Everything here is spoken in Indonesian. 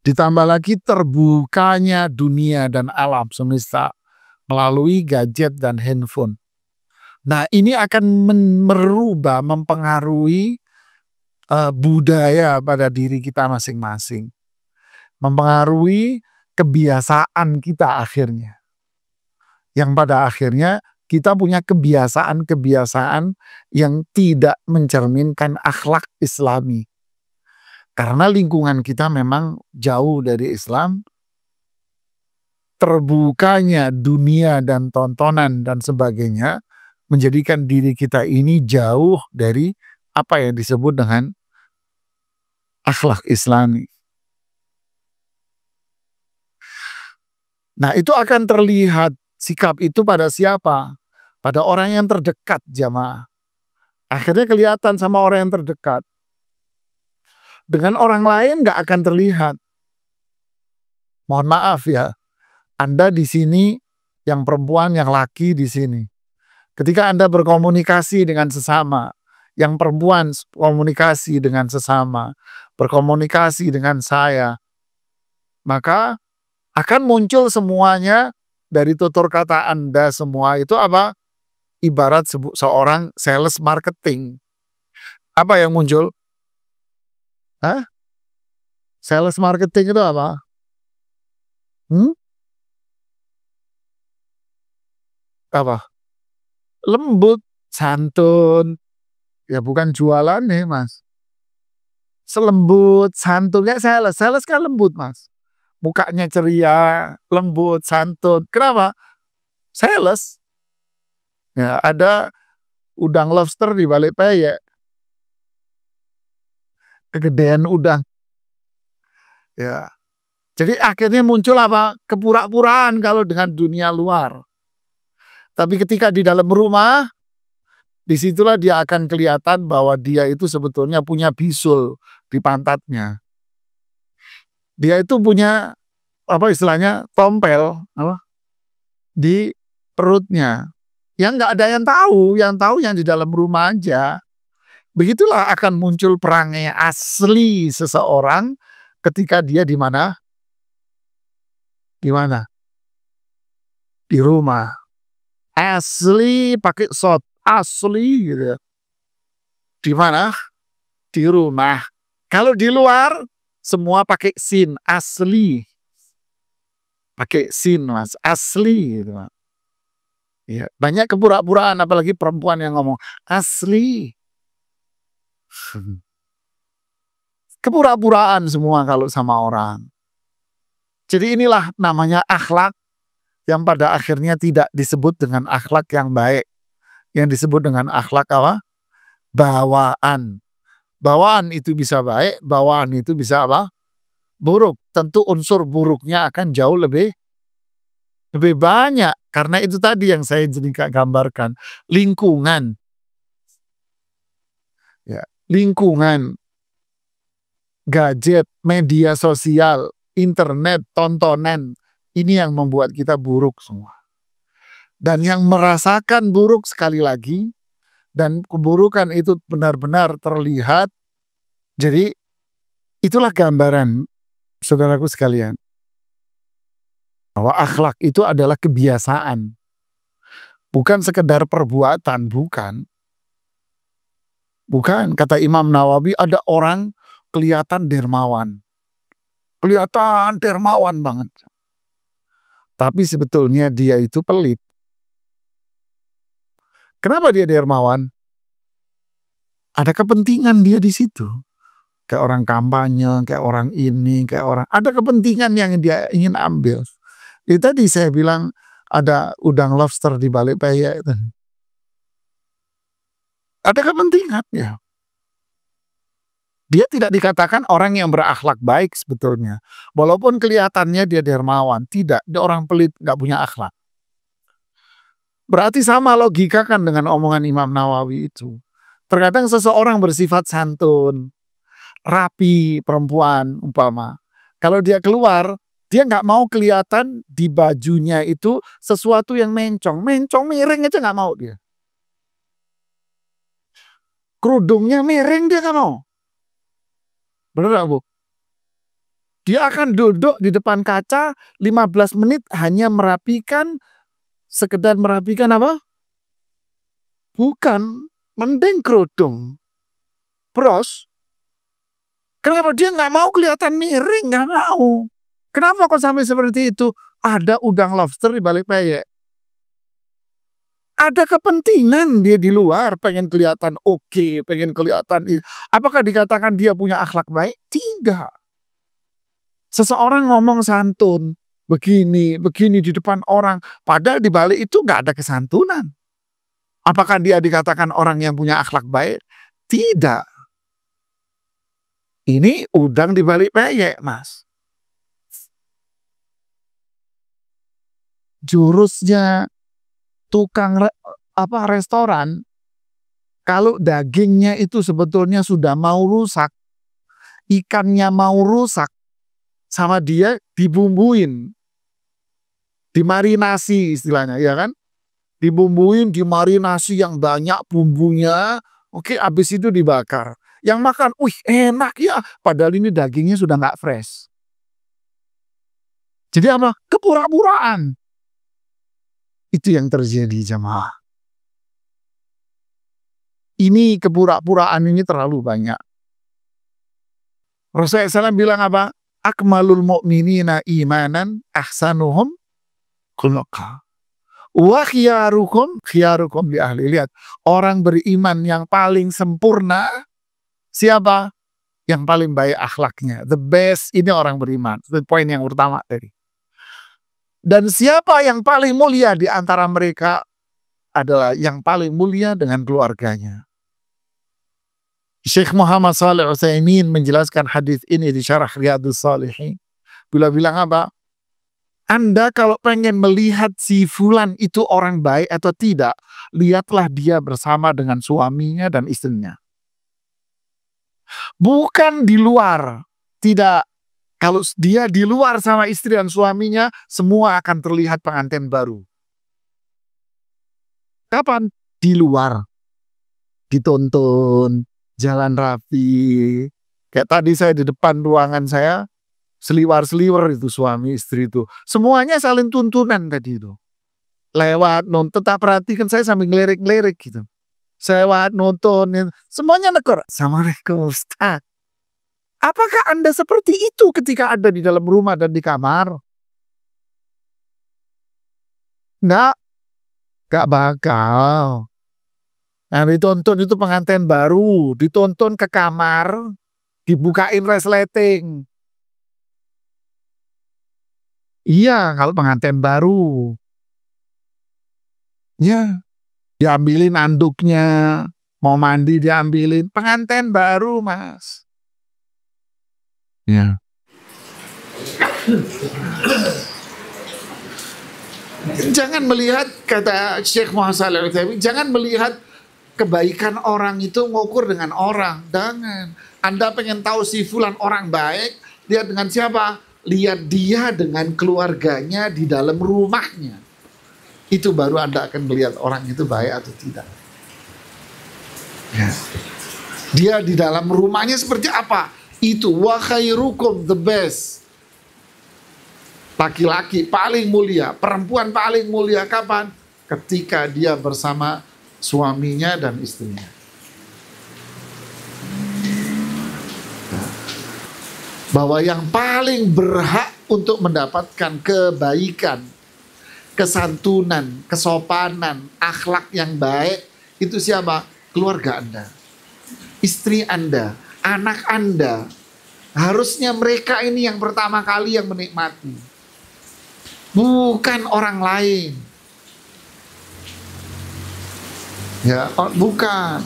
Ditambah lagi terbukanya dunia dan alam semesta melalui gadget dan handphone. Nah, ini akan merubah, mempengaruhi budaya pada diri kita masing-masing. Mempengaruhi kebiasaan kita akhirnya. Yang pada akhirnya kita punya kebiasaan-kebiasaan yang tidak mencerminkan akhlak Islami. Karena lingkungan kita memang jauh dari Islam, terbukanya dunia dan tontonan dan sebagainya menjadikan diri kita ini jauh dari apa yang disebut dengan akhlak Islami. Nah, itu akan terlihat sikap itu pada siapa? Pada orang yang terdekat, jamaah. Akhirnya kelihatan sama orang yang terdekat. Dengan orang lain nggak akan terlihat. Mohon maaf ya, Anda di sini yang perempuan, yang laki di sini. Ketika Anda berkomunikasi dengan sesama, yang perempuan komunikasi dengan sesama, berkomunikasi dengan saya, maka akan muncul semuanya dari tutur kata Anda semua itu apa? Ibarat seorang sales marketing. Apa yang muncul? Hah? Sales marketing itu apa? Apa? Lembut, santun. Ya bukan jualan nih, Mas. Selembut, santun. Kayak sales. Sales kan lembut, Mas. Mukanya ceria, lembut, santun. Kenapa? Sales. Ya, ada udang lobster di balik peyek. Kegedean udang. Ya. Jadi akhirnya muncul apa? Kepura-puraan kalau dengan dunia luar. Tapi ketika di dalam rumah, disitulah dia akan kelihatan bahwa dia itu sebetulnya punya bisul di pantatnya. Dia itu punya apa istilahnya tompel apa di perutnya. Yang nggak ada yang tahu yang di dalam rumah aja. Begitulah akan muncul perangai asli seseorang ketika dia di mana? Di mana? Di rumah. Asli pakai shot, asli gitu. Di mana? Di rumah. Kalau di luar semua pakai sin, asli. Pakai sin, Mas, asli gitu, Mas. Ya, banyak kepura-puraan apalagi perempuan yang ngomong asli. Kepura-puraan semua kalau sama orang. Jadi inilah namanya akhlak yang pada akhirnya tidak disebut dengan akhlak yang baik. Yang disebut dengan akhlak apa? Bawaan. Bawaan itu bisa baik, bawaan itu bisa apa? Buruk. Tentu unsur buruknya akan jauh lebih banyak. Karena itu tadi yang saya jadi gambarkan. Lingkungan. Ya, lingkungan. Gadget, media sosial, internet, tontonan. Ini yang membuat kita buruk semua. Dan yang merasakan buruk sekali lagi, dan keburukan itu benar-benar terlihat. Jadi itulah gambaran, saudaraku sekalian, bahwa akhlak itu adalah kebiasaan. Bukan sekedar perbuatan, bukan. Bukan, kata Imam Nawawi, ada orang kelihatan dermawan. Kelihatan dermawan banget. Tapi sebetulnya dia itu pelit. Kenapa dia dermawan? Ada kepentingan dia di situ. Kayak orang kampanye, kayak orang ini, kayak orang. Ada kepentingan yang dia ingin ambil. Itu tadi saya bilang ada udang lobster di balik peyek itu. Ada kepentingan ya. Dia tidak dikatakan orang yang berakhlak baik sebetulnya. Walaupun kelihatannya dia dermawan. Tidak, dia orang pelit, nggak punya akhlak. Berarti sama logika kan dengan omongan Imam Nawawi itu. Terkadang seseorang bersifat santun, rapi, perempuan umpama. Kalau dia keluar, dia nggak mau kelihatan di bajunya itu sesuatu yang mencong. Mencong miring aja nggak mau dia. Kerudungnya miring dia nggak mau. Bener gak, Bu? Dia akan duduk di depan kaca 15 menit hanya merapikan, sekedar merapikan apa? Bukan, mending kerudung. Bros, kenapa dia nggak mau kelihatan miring? Nggak mau. Kenapa kok sampai seperti itu? Ada udang lobster di balik peyek. Ada kepentingan dia di luar, pengen kelihatan oke, pengen kelihatan. Apakah dikatakan dia punya akhlak baik? Tidak. Seseorang ngomong santun, begini di depan orang, padahal di balik itu nggak ada kesantunan. Apakah dia dikatakan orang yang punya akhlak baik? Tidak. Ini udang di balik peyek, Mas. Jurusnya tukang restoran, kalau dagingnya itu sebetulnya sudah mau rusak, ikannya mau rusak, sama dia dibumbuin, dimarinasi istilahnya, ya kan? Dibumbuin, dimarinasi yang banyak bumbunya, oke, habis itu dibakar. Yang makan, wih enak ya, padahal ini dagingnya sudah nggak fresh. Jadi apa? Kepura-puraan. Itu yang terjadi, jemaah. Ini kepura-puraan ini terlalu banyak. Rasulullah SAW bilang apa? Akmalul mu'minina imanan ahsanuhum khuluqa. Wa khiyarukum li ahli. Lihat, orang beriman yang paling sempurna siapa? Yang paling baik akhlaknya. The best, ini orang beriman. Itu poin yang utama tadi. Dan siapa yang paling mulia di antara mereka adalah yang paling mulia dengan keluarganya. Syekh Muhammad Shalih Utsaimin menjelaskan hadis ini di Syarah Riyadhus Shalihin. Bila bilang apa? Anda kalau pengen melihat si fulan itu orang baik atau tidak, lihatlah dia bersama dengan suaminya dan istrinya. Bukan di luar. Tidak. Kalau dia di luar sama istri dan suaminya, semua akan terlihat pengantin baru. Kapan? Di luar. Ditonton, jalan rapi. Kayak tadi saya di depan ruangan saya, seliwar-seliwar itu suami istri itu. Semuanya saling tuntunan tadi itu. Lewat nonton, tetap perhatikan saya sambil ngelirik-ngelirik gitu. Saya lewat nonton, semuanya negor. Assalamualaikum Ustaz. Apakah Anda seperti itu ketika ada di dalam rumah dan di kamar? Nggak bakal. Nah, ditonton itu pengantin baru, ditonton ke kamar, dibukain resleting. Iya, kalau pengantin baru. Ya, diambilin anduknya, mau mandi diambilin, pengantin baru, Mas. Ya. Jangan melihat, kata Syekh Muhammad Shalih Utsaimin, jangan melihat kebaikan orang itu ngukur dengan orang. Jangan. Anda pengen tahu si fulan orang baik, lihat dengan siapa? Lihat dia dengan keluarganya di dalam rumahnya. Itu baru Anda akan melihat orang itu baik atau tidak. Ya. Dia di dalam rumahnya seperti apa? Itu wa khairukum, the best. Laki-laki paling mulia, perempuan paling mulia kapan? Ketika dia bersama suaminya dan istrinya. Bahwa yang paling berhak untuk mendapatkan kebaikan, kesantunan, kesopanan, akhlak yang baik, itu siapa? Keluarga Anda, istri Anda, anak Anda. Harusnya mereka ini yang pertama kali yang menikmati, bukan orang lain. Ya, bukan.